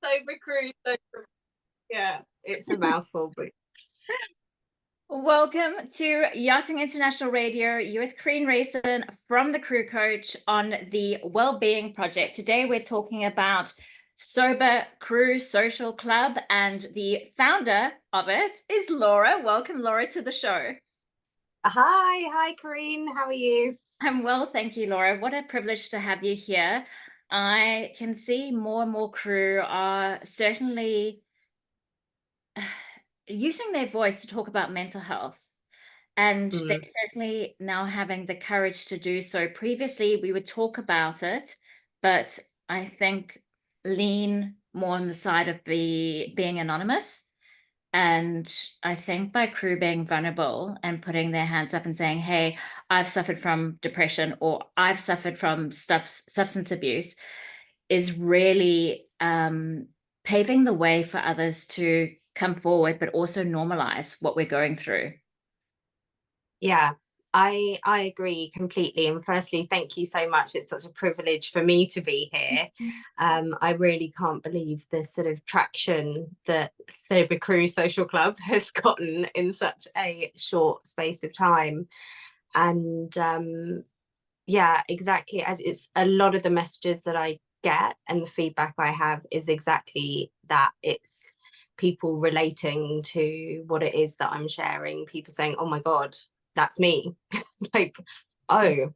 Sober crew. Yeah, it's a mouthful, but Welcome to Yachting International Radio. You're with Corinne Rayson from the Crew Coach on the Wellbeing Project. Today we're talking about Sober Crew Social Club, and the founder of it is Laura. Welcome, Laura, to the show. Hi, Corinne. How are you? I'm well, thank you, Laura. What a privilege to have you here. I can see more and more crew are certainly using their voice to talk about mental health. And they're certainly now having the courage to do so. Previously, we would talk about it, but I think lean more on the side of being anonymous. And I think by crew being vulnerable and putting their hands up and saying, hey, I've suffered from depression or I've suffered from substance abuse, is really paving the way for others to come forward, but also normalize what we're going through. Yeah, I agree completely. And firstly, thank you so much. It's such a privilege for me to be here. I really can't believe the sort of traction that Sober Crew Social Club has gotten in such a short space of time. And yeah, exactly, as it's a lot of the messages that I get and the feedback I have is exactly that. It's people relating to what it is that I'm sharing, people saying, oh my God, that's me. Like, oh,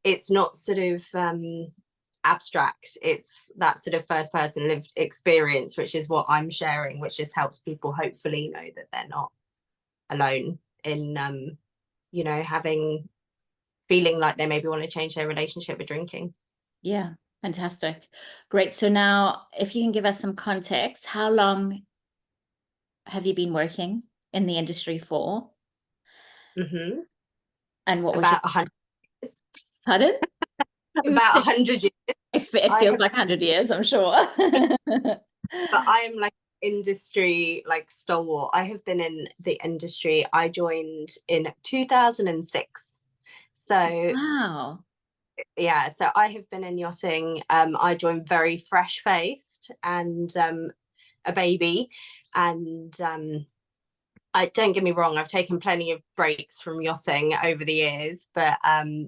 it's not sort of abstract, it's that sort of first person lived experience, which is what I'm sharing, which just helps people hopefully know that they're not alone in feeling like they maybe want to change their relationship with drinking. Yeah, fantastic. Great. So now if you can give us some context, how long have you been working in the industry for? And what was About 100 years. Pardon? About 100 years. It feels like 100 years, I'm sure. But I am like industry, like stalwart. I have been in the industry. I joined in 2006. So Wow. yeah, so I have been in yachting. I joined very fresh faced and a baby. And I don't get me wrong, I've taken plenty of breaks from yachting over the years, but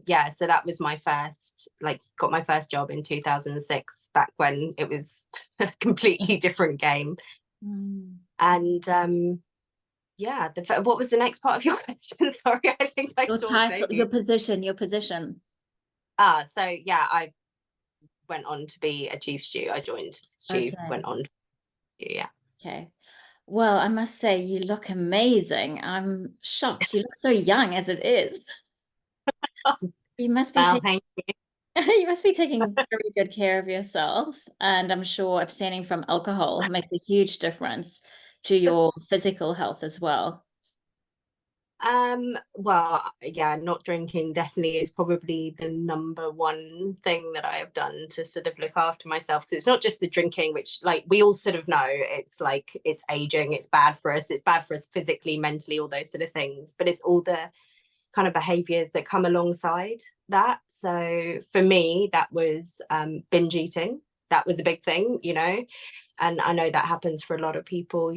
yeah, so that was my first, like, got my first job in 2006, back when it was a completely different game. And yeah, what was the next part of your question? Sorry, I think I Your talked title, over your you. position. So yeah, I went on to be a chief stew. I joined stew, Okay. went on, yeah. Okay. Well, I must say you look amazing. I'm shocked. You look so young as it is. You must be taking you must be taking very good care of yourself. And I'm sure abstaining from alcohol makes a huge difference to your physical health as well. Well, yeah, not drinking definitely is probably the number one thing that I have done to sort of look after myself. So it's not just the drinking, which, like, we all sort of know, it's like, it's aging, it's bad for us, physically, mentally, all those sort of things, but it's all the kind of behaviors that come alongside that. So for me, that was binge eating. That was a big thing, and I know that happens for a lot of people,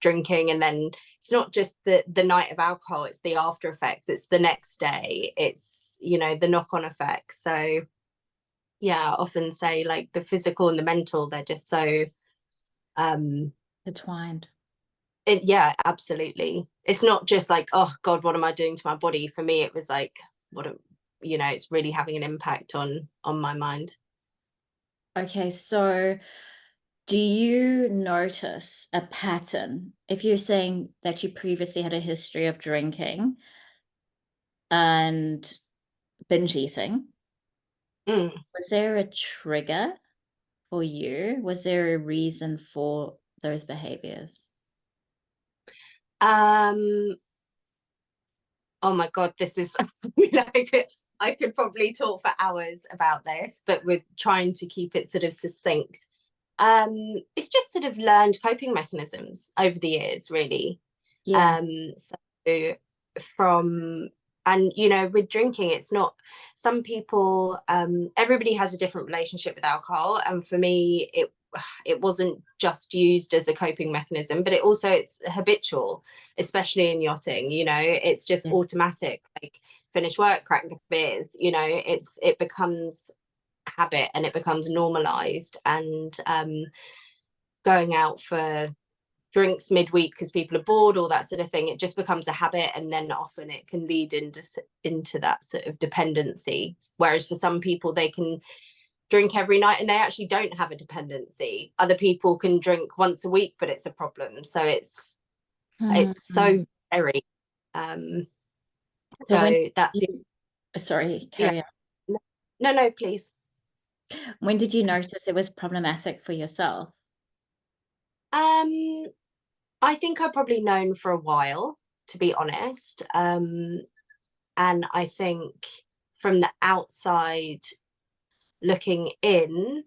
drinking, and then it's not just the night of alcohol, it's the after effects, it's the next day, it's the knock-on effects. So yeah, I often say, like, the physical and the mental, they're just so Intertwined. Yeah, absolutely. It's not just like, oh God, what am I doing to my body? For me, it was like, it's really having an impact on my mind. Okay, so do you notice a pattern if you're saying that you previously had a history of drinking and binge eating? Was there a trigger for you? Was there a reason for those behaviors? Oh my God, this is I could probably talk for hours about this, but we're trying to keep it sort of succinct. It's just sort of learned coping mechanisms over the years, really. Yeah. So from, and with drinking, it's not, some people, everybody has a different relationship with alcohol, and for me, it wasn't just used as a coping mechanism, but it's habitual, especially in yachting. It's just automatic. Like, finish work, crack the beers. It becomes habit, and it becomes normalized. And going out for drinks midweek because people are bored, all that sort of thing, it just becomes a habit, and then often it can lead into that sort of dependency. Whereas for some people, they can drink every night and they actually don't have a dependency. Other people can drink once a week, but it's a problem. So it's so very so that's sorry, carry on. No, please. When did you notice it was problematic for yourself? I think I've probably known for a while, to be honest. And I think from the outside looking in,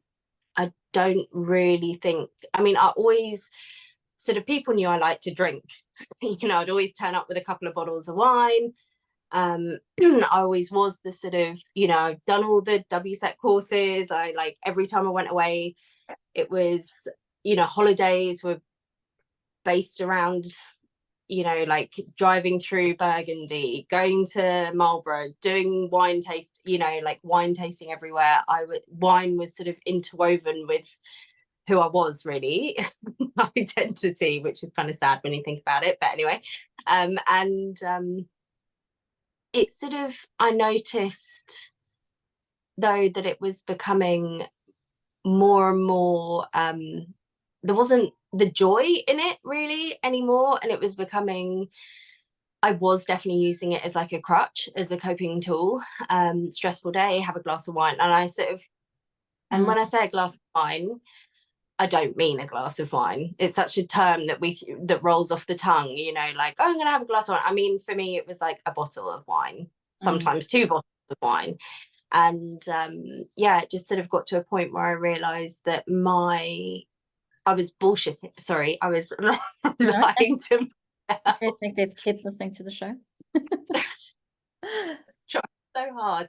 I don't really think, I mean, I always sort of, people knew I like to drink. I'd always turn up with a couple of bottles of wine. I always was the sort of, I've done all the WSET courses. I like, every time I went away, it was, holidays were based around, like driving through Burgundy, going to Marlborough, doing wine taste, like wine tasting everywhere. Wine was sort of interwoven with who I was, really, my identity, which is kind of sad when you think about it. But anyway, it's sort of, I noticed though that it was becoming more and more, there wasn't the joy in it really anymore, and it was becoming, I was definitely using it as like a crutch, as a coping tool. Stressful day, have a glass of wine. And I sort of, and when I say a glass of wine, I don't mean a glass of wine. It's such a term that rolls off the tongue, like, oh, I'm gonna have a glass of wine. I mean, for me, it was like a bottle of wine, sometimes 2 bottles of wine. And it just sort of got to a point where I realized that I was bullshitting. Sorry, I was lying to. I don't think there's kids listening to the show. Trying so hard.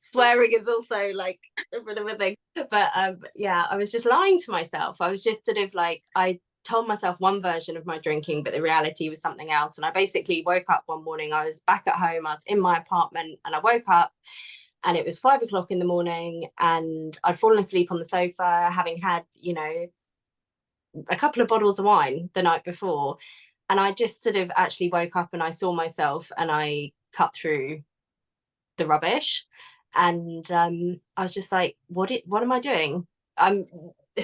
Swearing is also like a bit of a thing. But I was just lying to myself. I was just sort of like, I told myself one version of my drinking, but the reality was something else. And I basically woke up one morning, I was back at home, I was in my apartment, and I woke up and it was 5 o'clock in the morning, and I'd fallen asleep on the sofa, having had, a couple of bottles of wine the night before. And I just sort of actually woke up and I saw myself, and I cut through the rubbish. And I was just like, what am I doing? I'm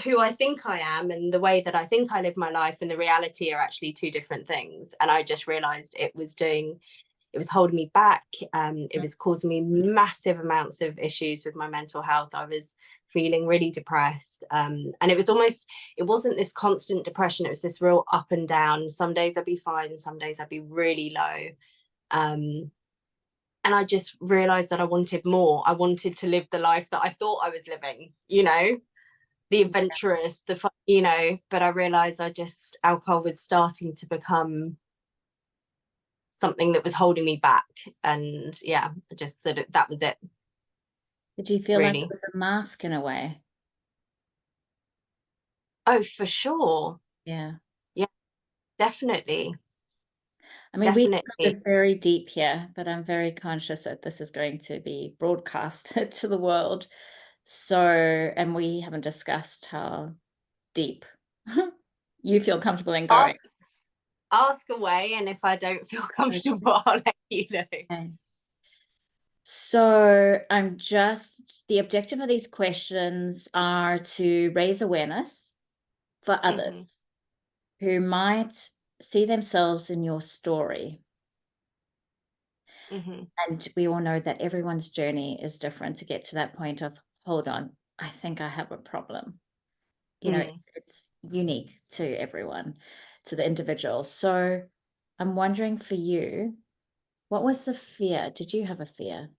who I think I am, and the way that I think I live my life and the reality are actually 2 different things. And I just realized it was holding me back. It was causing me massive amounts of issues with my mental health. I was feeling really depressed. And it wasn't this constant depression. It was this real up and down. Some days I'd be fine, some days I'd be really low. And I just realized that I wanted more. I wanted to live the life that I thought I was living, the adventurous, the fun, but I realized alcohol was starting to become something that was holding me back. And I just sort of, that was it. Did you feel like it was a mask in a way? Oh, for sure. Yeah, definitely. I mean, we are very deep here, but I'm very conscious that this is going to be broadcast to the world. So, and we haven't discussed how deep you feel comfortable in going. Ask away, and if I don't feel comfortable, I'll let you know. Okay. So the objective of these questions are to raise awareness for others who might see themselves in your story. And we all know that everyone's journey is different to get to that point of, hold on, I think I have a problem. It's unique to everyone, to the individual. So I'm wondering for you, what was the fear? Did you have a fear?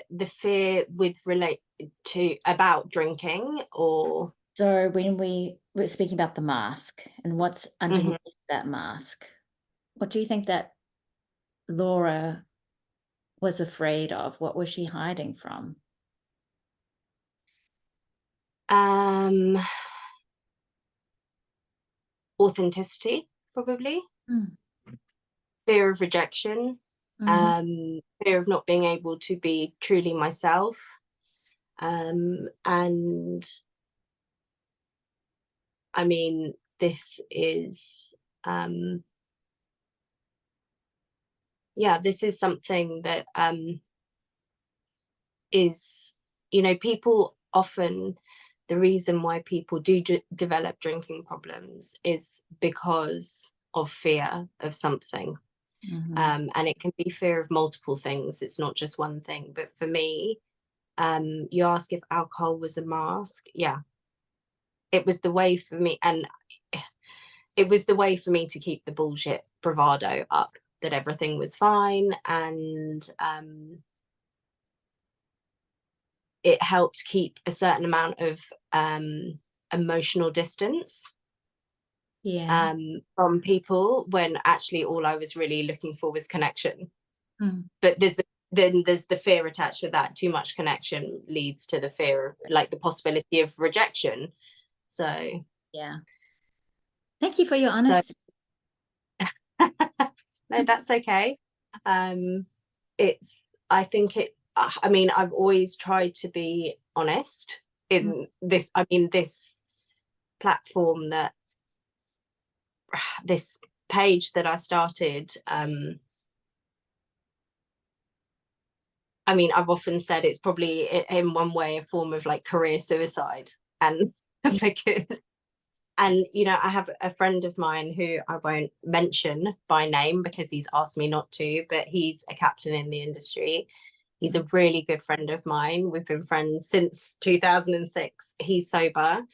The fear relate to about drinking, or? So when we were speaking about the mask and what's underneath that mask, what do you think that Laura was afraid of? What was she hiding from? Um, Authenticity, probably. Mm. Fear of rejection. Fear of not being able to be truly myself. And I mean, this is this is something that is, people often, the reason why people do develop drinking problems is because of fear of something. And it can be fear of multiple things. It's not just one thing. But for me, you ask if alcohol was a mask. Yeah, it was the way for me. And it was the way for me to keep the bullshit bravado up, that everything was fine. And it helped keep a certain amount of emotional distance Yeah. from people, when actually all I was really looking for was connection. Mm. But then there's the fear attached to that. Too much connection leads to the fear, like the possibility of rejection. So Yeah. Thank you for your so honesty. no, that's okay. It's, I think it, I mean, I've always tried to be honest in this. I mean, this platform, that this page that I started, I mean, I've often said it's probably in one way a form of like career suicide. And because, and I have a friend of mine who I won't mention by name because he's asked me not to, but he's a captain in the industry. He's a really good friend of mine. We've been friends since 2006. He's sober,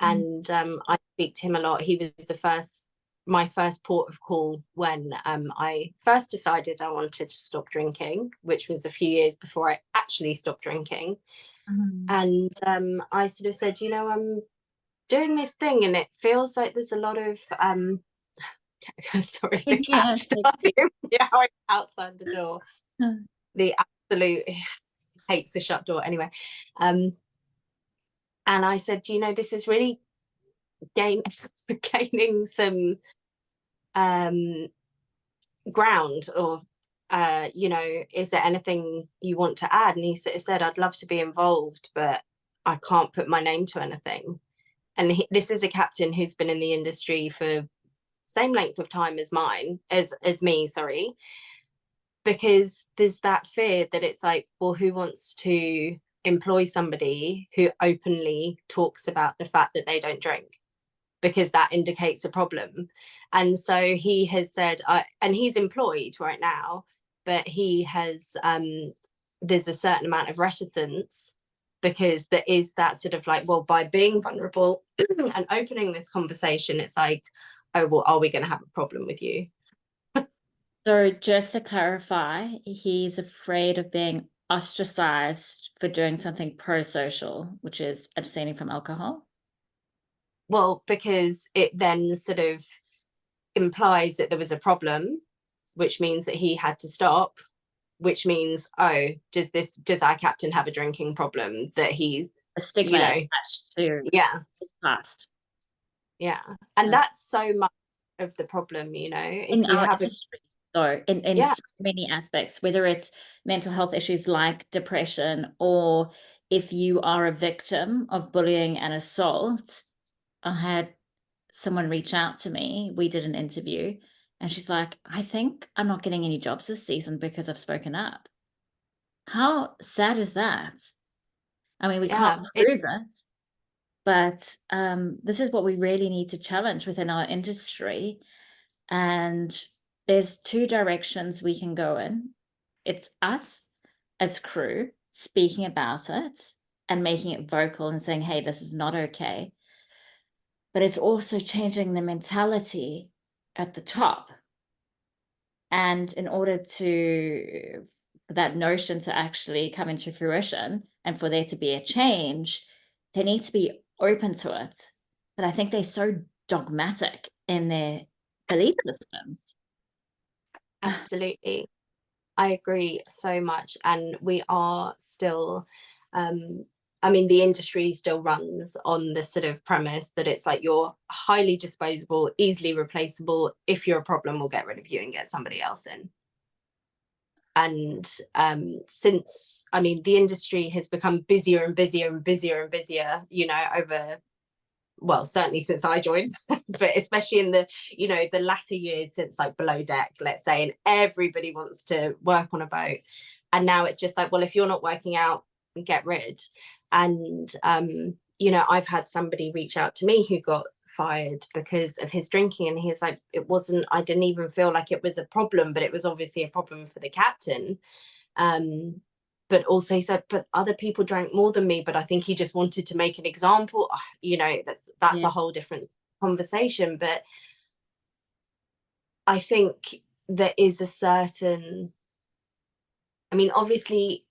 and I speak to him a lot. He was my first port of call when I first decided I wanted to stop drinking, which was a few years before I actually stopped drinking. And I sort of said, I'm doing this thing, and it feels like there's a lot of sorry, the cat started meowing outside the door. The absolute hates a shut door. Anyway, and I said, this is really gaining some ground, or is there anything you want to add? And he said, I'd love to be involved, but I can't put my name to anything. And this is a captain who's been in the industry for same length of time as me, sorry. Because there's that fear that it's like, well, who wants to employ somebody who openly talks about the fact that they don't drink, because that indicates a problem. And so he has said, and he's employed right now, but he has, there's a certain amount of reticence, because there is that sort of like, well, by being vulnerable and opening this conversation, it's like, oh, well, are we going to have a problem with you? So just to clarify, he's afraid of being ostracized for doing something pro-social, which is abstaining from alcohol. Well, because it then sort of implies that there was a problem, which means that he had to stop, which means, oh, does our captain have a drinking problem, that he's A stigma attached to his past. Yeah. And that's so much of the problem, if In you our have industry, though, in so many aspects, whether it's mental health issues like depression, or if you are a victim of bullying and assault. I had someone reach out to me. We did an interview, and she's like, I think I'm not getting any jobs this season because I've spoken up. How sad is that? I mean, we can't prove it, but this is what we really need to challenge within our industry. And there's two directions we can go in. It's us as crew speaking about it and making it vocal and saying, hey, this is not okay. But it's also changing the mentality at the top. And in order for that notion to actually come into fruition and for there to be a change, they need to be open to it. But I think they're so dogmatic in their belief systems. Absolutely. I agree so much. And we are still I mean, the industry still runs on the sort of premise that it's like you're highly disposable, easily replaceable. If you're a problem, we'll get rid of you and get somebody else in. And since, I mean, the industry has become busier and busier and busier and busier, you know, over, well, certainly since I joined, but especially in the, you know, the latter years since like Below Deck, let's say, and everybody wants to work on a boat. And now it's just like, well, if you're not working out, get rid. And you know, I've had somebody reach out to me who got fired because of his drinking, and he was like, it wasn't, I didn't even feel like it was a problem, but it was obviously a problem for the captain. But also he said, but other people drank more than me, but I think he just wanted to make an example. You know, that's Yeah. a whole different conversation. But I think there is a certain, I mean, obviously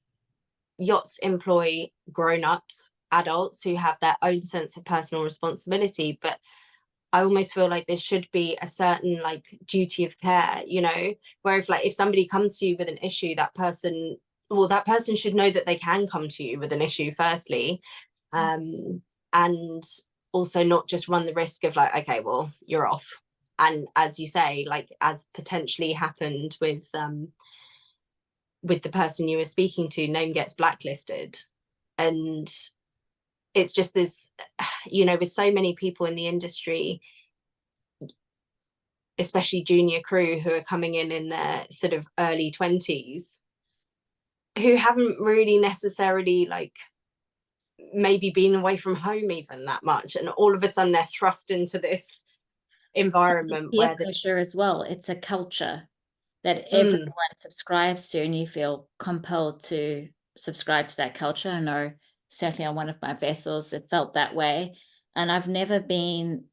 yachts employ grown-ups, adults who have their own sense of personal responsibility, but I almost feel like there should be a certain like duty of care, you know, where if somebody comes to you with an issue, that person should know that they can come to you with an issue firstly, and also not just run the risk of like, okay, well, you're off. And as you say, like as potentially happened with the person you were speaking to, name gets blacklisted. And it's just this, you know, with so many people in the industry, especially junior crew who are coming in their sort of early 20s, who haven't really necessarily like maybe been away from home even that much, and all of a sudden they're thrust into this environment peer where pressure as well. It's a culture that everyone subscribes to, and you feel compelled to subscribe to that culture. I know certainly on one of my vessels, it felt that way. And I've never been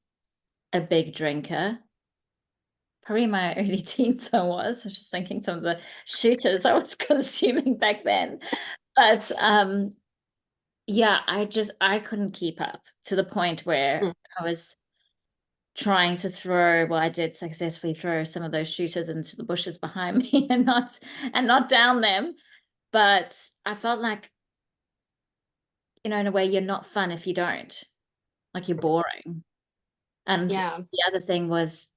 a big drinker. Probably in my early teens I was just thinking some of the shooters I was consuming back then. But yeah, I couldn't keep up to the point where I was trying to throw, well, I did successfully throw some of those shooters into the bushes behind me and not down them. But I felt like, you know, in a way, you're not fun if you don't. Like you're boring. And yeah the other thing was,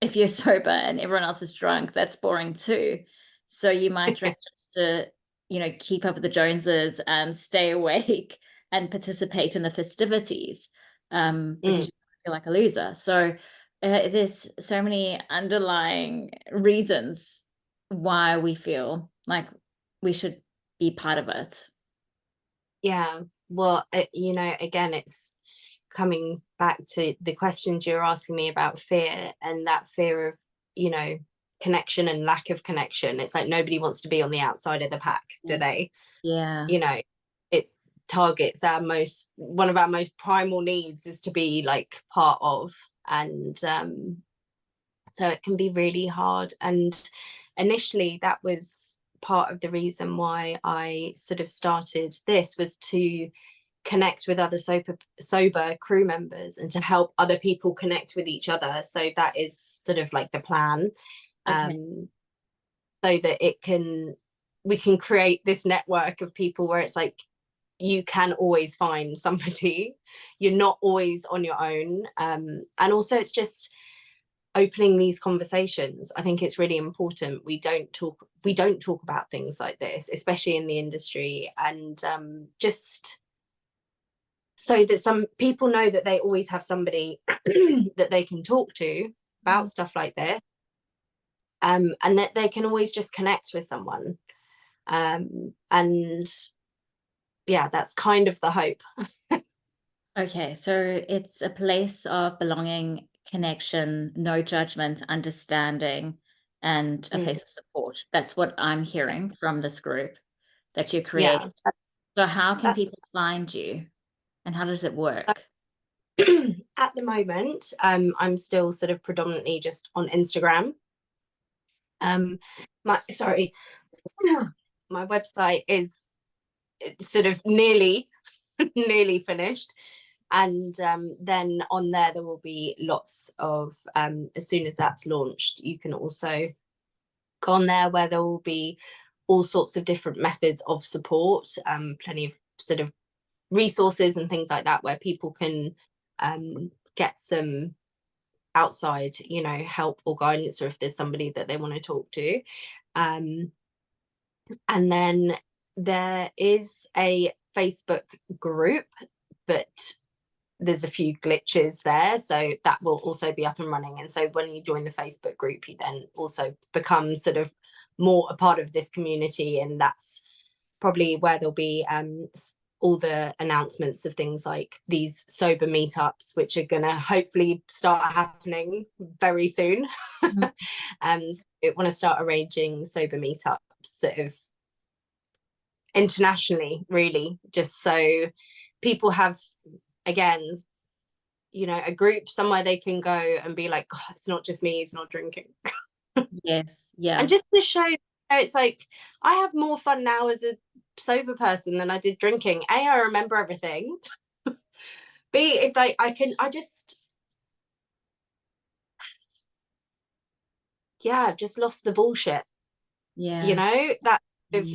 if you're sober and everyone else is drunk, that's boring too. So you might drink just to, you know, keep up with the Joneses and stay awake and participate in the festivities, because you feel like a loser. So there's so many underlying reasons why we feel like we should be part of it. Yeah, well, you know, again, it's coming back to the questions you're asking me about fear, and that fear of, you know, connection and lack of connection. It's like nobody wants to be on the outside of the pack, do they? Yeah. You know, it targets one of our most primal needs is to be like part of. And so it can be really hard. And initially that was part of the reason why I sort of started this, was to connect with other sober crew members and to help other people connect with each other. So that is sort of like the plan. Okay. So that we can create this network of people where it's like you can always find somebody, you're not always on your own. And also it's just opening these conversations. I think it's really important. We don't talk about things like this, especially in the industry, and just so that some people know that they always have somebody that they can talk to about stuff like this, and that they can always just connect with someone. And yeah, that's kind of the hope. Okay, so it's a place of belonging, connection, no judgment, understanding, and a place of support. That's what I'm hearing from this group that you create. Yeah, So how can that's people find you, and how does it work? at the moment, I'm still sort of predominantly just on Instagram. My website is sort of nearly finished, and then on there will be lots of as soon as that's launched, you can also go on there where there will be all sorts of different methods of support, plenty of sort of resources and things like that, where people can get some outside, you know, help or guidance, or if there's somebody that they want to talk to. And then there is a Facebook group, but there's a few glitches there, so that will also be up and running. And so when you join the Facebook group, you then also become sort of more a part of this community, and that's probably where there'll be all the announcements of things like these sober meetups, which are going to hopefully start happening very soon. So I want to start arranging sober meetups sort of internationally, really, just so people have, again, you know, a group somewhere they can go and be like, God, it's not just me, he's not drinking. Yes. Yeah. And just to show, you know, it's like, I have more fun now as a sober person than I did drinking. A, I remember everything. B, it's like I just I've just lost the bullshit. Yeah. You know, that if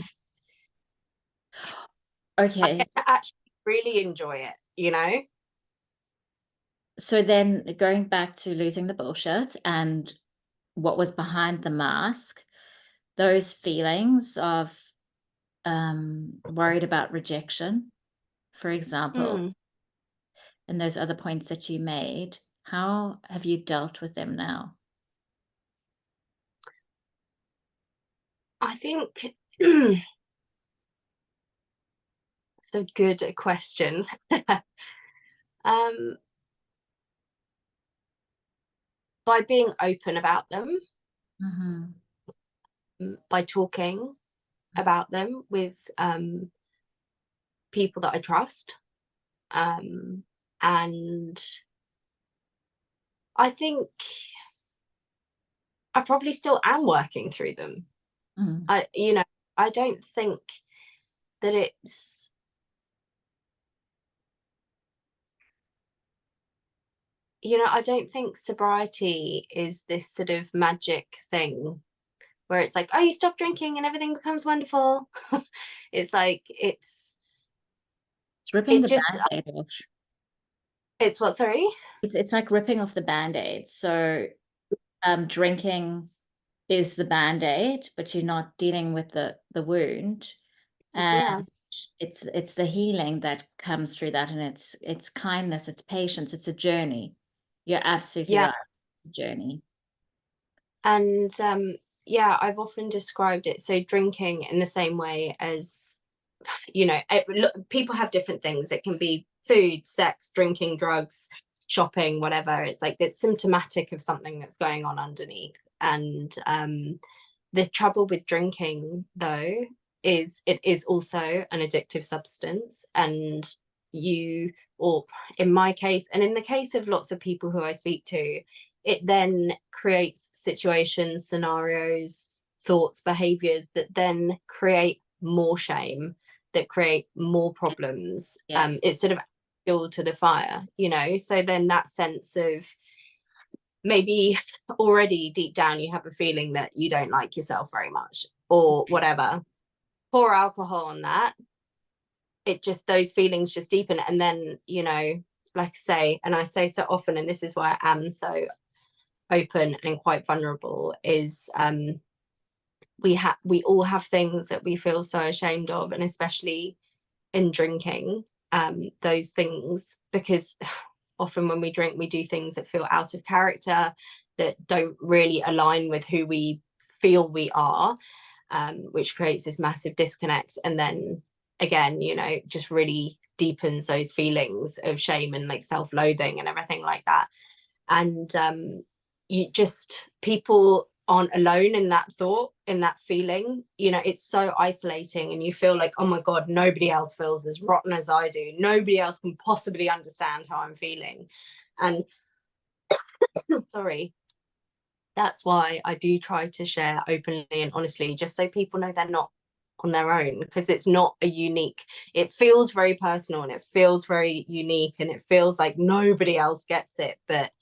Okay. I get to actually really enjoy it, you know. So then going back to losing the bullshit and what was behind the mask, those feelings of worried about rejection, for example, and those other points that you made, how have you dealt with them now? I think it's a good question. By being open about them, by talking about them with people that I trust, and I think I probably still am working through them. You know, I don't think that it's, you know, I don't think sobriety is this sort of magic thing where it's like, oh, you stop drinking and everything becomes wonderful. It's like, It's ripping the just, Band-Aid off. it's what, sorry? It's like ripping off the Band-Aid. So drinking is the Band-Aid, but you're not dealing with the wound. And it's the healing that comes through that, and it's kindness, it's patience, it's a journey. You're absolutely right. It's a journey. And yeah, I've often described it, so drinking in the same way as, you know, people have different things. It can be food, sex, drinking, drugs, shopping, whatever. It's like it's symptomatic of something that's going on underneath. And the trouble with drinking, though, is it is also an addictive substance. And you, or in my case, and in the case of lots of people who I speak to, it then creates situations, scenarios, thoughts, behaviors that then create more shame, that create more problems. It's sort of fuel to the fire, you know. So then that sense of maybe already deep down you have a feeling that you don't like yourself very much or whatever, pour alcohol on that, it just, those feelings just deepen. And then, you know, like I say, and I say so often, and this is why I am so open and quite vulnerable, is we all have things that we feel so ashamed of, and especially in drinking, those things, because often when we drink we do things that feel out of character, that don't really align with who we feel we are, which creates this massive disconnect. And then again, you know, just really deepens those feelings of shame and like self-loathing and everything like that. And you just, people aren't alone in that thought, in that feeling, you know. It's so isolating, and you feel like, oh my God, nobody else feels as rotten as I do, nobody else can possibly understand how I'm feeling. And sorry, that's why I do try to share openly and honestly, just so people know they're not on their own, because it's not a unique, it feels very personal and it feels very unique and it feels like nobody else gets it, but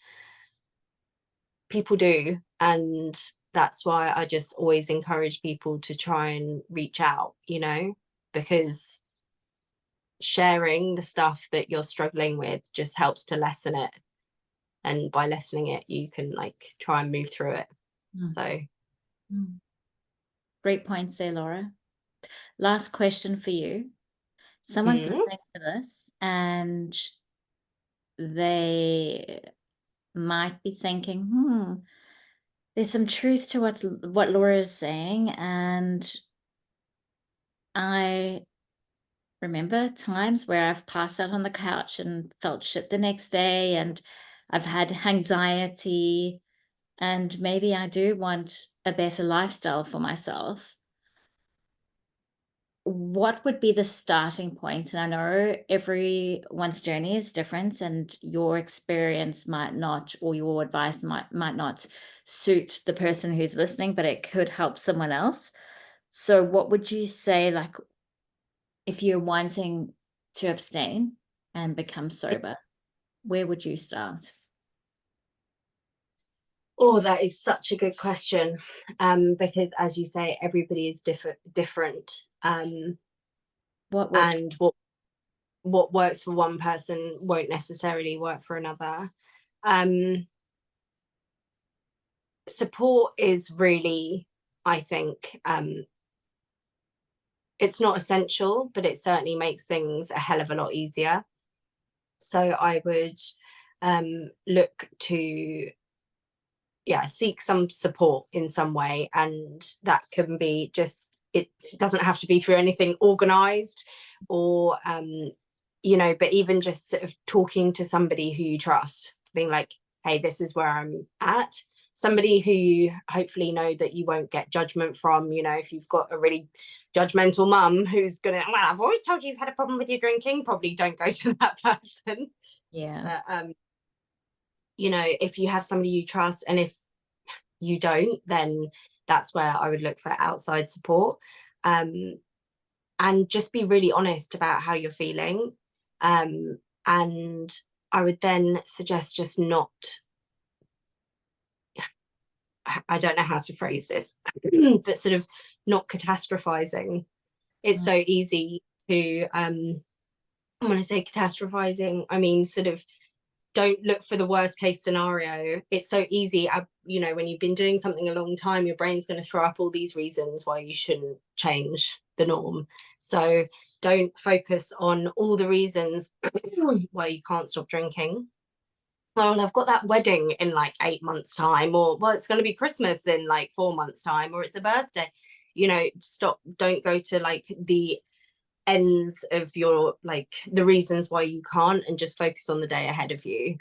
people do. And that's why I just always encourage people to try and reach out, you know, because sharing the stuff that you're struggling with just helps to lessen it. And by lessening it, you can like try and move through it. So great points there, Laura. Last question for you. Someone's listening to this and they might be thinking, there's some truth to what Laura is saying, and I remember times where I've passed out on the couch and felt shit the next day, and I've had anxiety, and maybe I do want a better lifestyle for myself. What would be the starting point? And I know everyone's journey is different, and your experience might not, or your advice might not suit the person who's listening, but it could help someone else. So what would you say, like, if you're wanting to abstain and become sober, where would you start? Oh, that is such a good question. Because as you say, everybody is different. What works? And what works for one person won't necessarily work for another. Support is really, I think, it's not essential, but it certainly makes things a hell of a lot easier. So I would look to seek some support in some way, and that can be just, it doesn't have to be through anything organized or but even just sort of talking to somebody who you trust, being like, hey, this is where I'm at. Somebody who you hopefully know that you won't get judgment from. If you've got a really judgmental mum who's gonna, well, I've always told you you've had a problem with your drinking, probably don't go to that person. But if you have somebody you trust, and if you don't, then that's where I would look for outside support, and just be really honest about how you're feeling. And I would then suggest just not, I don't know how to phrase this, but sort of not catastrophizing. It's so easy to, when I say catastrophizing, I mean sort of, don't look for the worst case scenario. It's so easy. When you've been doing something a long time, your brain's going to throw up all these reasons why you shouldn't change the norm. So don't focus on all the reasons why you can't stop drinking. Well, I've got that wedding in like 8 months time, or well, it's going to be Christmas in like 4 months time, or it's a birthday. Stop. Don't go to like the ends of your, like, the reasons why you can't, and just focus on the day ahead of you.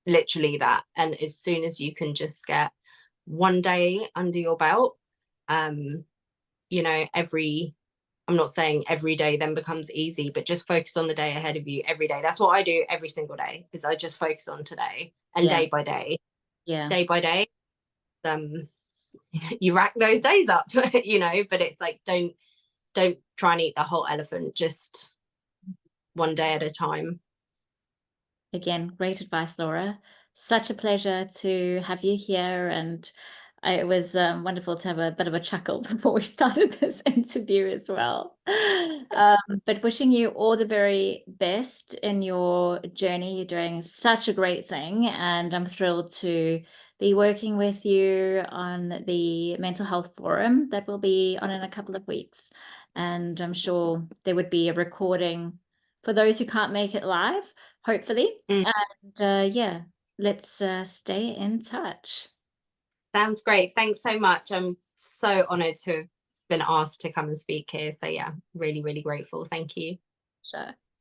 Literally that. And as soon as you can just get one day under your belt, I'm not saying every day then becomes easy, but just focus on the day ahead of you every day. That's what I do every single day, is I just focus on today, and day by day, day by day, you rack those days up. But it's like, don't try and eat the whole elephant, just one day at a time. Again, great advice, Laura. Such a pleasure to have you here, and it was wonderful to have a bit of a chuckle before we started this interview as well. But wishing you all the very best in your journey. You're doing such a great thing, and I'm thrilled to be working with you on the mental health forum that will be on in a couple of weeks. And I'm sure there would be a recording for those who can't make it live, hopefully. And let's stay in touch. Sounds great. Thanks so much. I'm so honored to have been asked to come and speak here. So yeah, really, really grateful. Thank you. Sure.